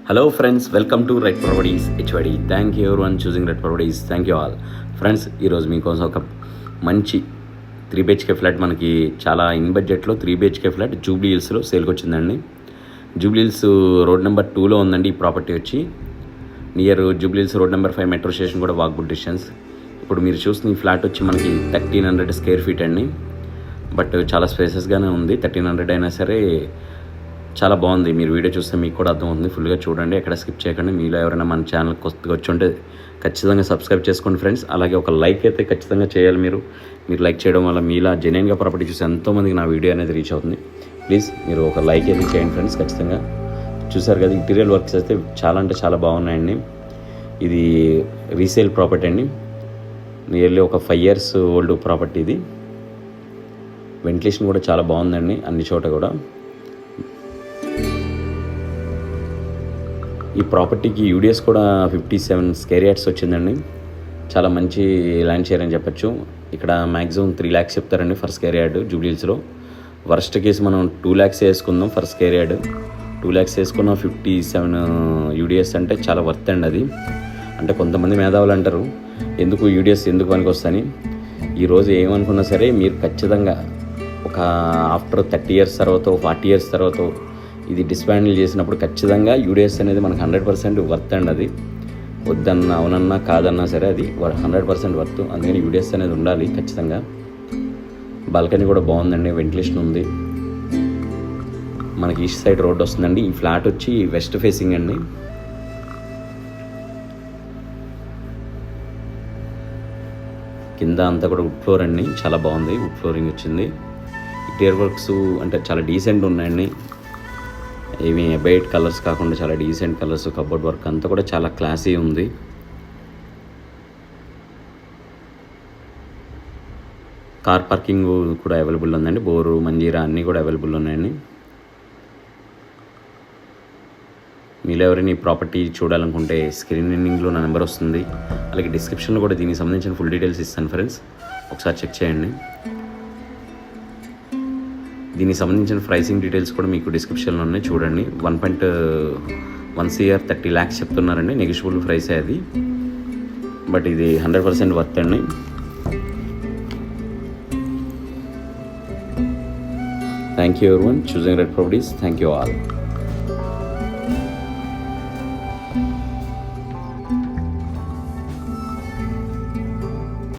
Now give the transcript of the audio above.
Hello friends, welcome to Red Properties HYD. Thank you everyone చూసింగ్ Red Properties. Thank you all. Friends, ఈరోజు మీకోసం ఒక మంచి 3 BHK flat, మనకి చాలా ఇన్ బడ్జెట్లో 3 BHK ఫ్లాట్ జూబ్లీ హిల్స్లో సేల్కి వచ్చిందండి. జూబ్లీ హిల్స్ రోడ్ నెంబర్ 2లో ఉందండి ఈ ప్రాపర్టీ వచ్చి. Near Jubilee hills road number 5 metro station కూడా వాకబుల్ డిస్టెన్స్. ఇప్పుడు మీరు చూసిన ఈ ఫ్లాట్ వచ్చి మనకి 1300 స్క్వేర్ ఫీట్ అండి. బట్ చాలా స్పేసెస్గానే ఉంది. 1300 అయినా సరే చాలా బాగుంది. మీరు వీడియో చూస్తే మీకు కూడా అర్థమవుతుంది. ఫుల్గా చూడండి, ఎక్కడ స్కిప్ చేయకండి. మీలో ఎవరైనా మన ఛానల్ కొత్తగా వచ్చి ఉంటే ఖచ్చితంగా సబ్స్క్రైబ్ చేసుకోండి ఫ్రెండ్స్. అలాగే ఒక లైక్ అయితే ఖచ్చితంగా చేయాలి. మీరు లైక్ చేయడం వల్ల మీలా జెన్యూన్గా ప్రాపర్టీ చూసి ఎంతోమందికి నా వీడియో అనేది రీచ్ అవుతుంది. ప్లీజ్ మీరు ఒక లైక్ అయితే చేయండి ఫ్రెండ్స్ ఖచ్చితంగా. చూసారు కదా, ఇంటీరియర్ వర్క్స్ అయితే చాలా అంటే చాలా బాగున్నాయండి. ఇది రీసేల్ ప్రాపర్టీ అండి. నియర్లీ ఒక 5 years ఓల్డ్ ప్రాపర్టీ ఇది. వెంటిలేషన్ కూడా చాలా బాగుందండి అన్ని చోట కూడా. ఈ ప్రాపర్టీకి యూడిఎస్ కూడా 57 స్క్వేర్ యార్డ్స్ వచ్చిందండి. చాలా మంచి ల్యాండ్ షేర్ అని చెప్పచ్చు. ఇక్కడ మ్యాక్సిమం 3 lakhs చెప్తారండి ఫర్ స్క్వేర్ యార్డ్ జూబ్లీ హిల్స్లో. వర్స్ట్ కేసు మనం 2 lakhs వేసుకుందాం ఫర్ స్క్వేర్ యార్డ్. 2 lakhs వేసుకున్నాం, 57 యూడిఎస్ అంటే చాలా వర్త్ అండి అది. అంటే కొంతమంది మేధావులు అంటారు ఎందుకు యూడిఎస్ ఎందుకు పనికి వస్తాయని. ఈరోజు ఏమనుకున్నా సరే మీరు ఖచ్చితంగా ఒక ఆఫ్టర్ 30 years తర్వాత 40 years తర్వాత ఇది డిస్మాండిల్ చేసినప్పుడు ఖచ్చితంగా యూడిఎస్ అనేది మనకు 100% వర్త్ అండి. అది వద్దన్నా అవునన్నా కాదన్నా సరే అది 100% వర్త్. అందుకని యూడిఎస్ అనేది ఉండాలి ఖచ్చితంగా. బాల్కనీ కూడా బాగుందండి, వెంటిలేషన్ ఉంది. మనకి ఈస్ట్ సైడ్ రోడ్ వస్తుందండి. ఈ ఫ్లాట్ వచ్చి వెస్ట్ ఫేసింగ్ అండి. కింద అంతా కూడా వుడ్ ఫ్లోర్ అండి, చాలా బాగుంది. వుడ్ ఫ్లోరింగ్ వచ్చింది. ఇంటీరియర్ వర్క్స్ అంటే చాలా డీసెంట్ ఉన్నాయండి. ఏమి బైట్ కలర్స్ కాకుండా చాలా డీసెంట్ కలర్స్. కబోర్డ్ వర్క్ అంతా కూడా చాలా క్లాసీ ఉంది. కార్ పార్కింగ్ కూడా అవైలబుల్ ఉందండి. బోరు, మంజీరా అన్నీ కూడా అవైలబుల్ ఉన్నాయండి. మీలో ఎవరైనా ఈ ప్రాపర్టీ చూడాలనుకుంటే స్క్రీన్ ఎండింగ్లో నా నెంబర్ వస్తుంది. అలాగే డిస్క్రిప్షన్లో కూడా దీనికి సంబంధించిన ఫుల్ డీటెయిల్స్ ఇస్తాను ఫ్రెండ్స్, ఒకసారి చెక్ చేయండి. దీనికి సంబంధించిన ప్రైసింగ్ డీటెయిల్స్ కూడా మీకు డిస్క్రిప్షన్లో ఉన్నాయి, చూడండి. 1.1 CR 30 lakhs చెప్తున్నారండి. నెగిషియబుల్ ప్రైసే అది. బట్ ఇది 100% వర్త్ అండి. థ్యాంక్ యూ ఎవరీవన్ చూసింగ్ Red Properties. Thank you all.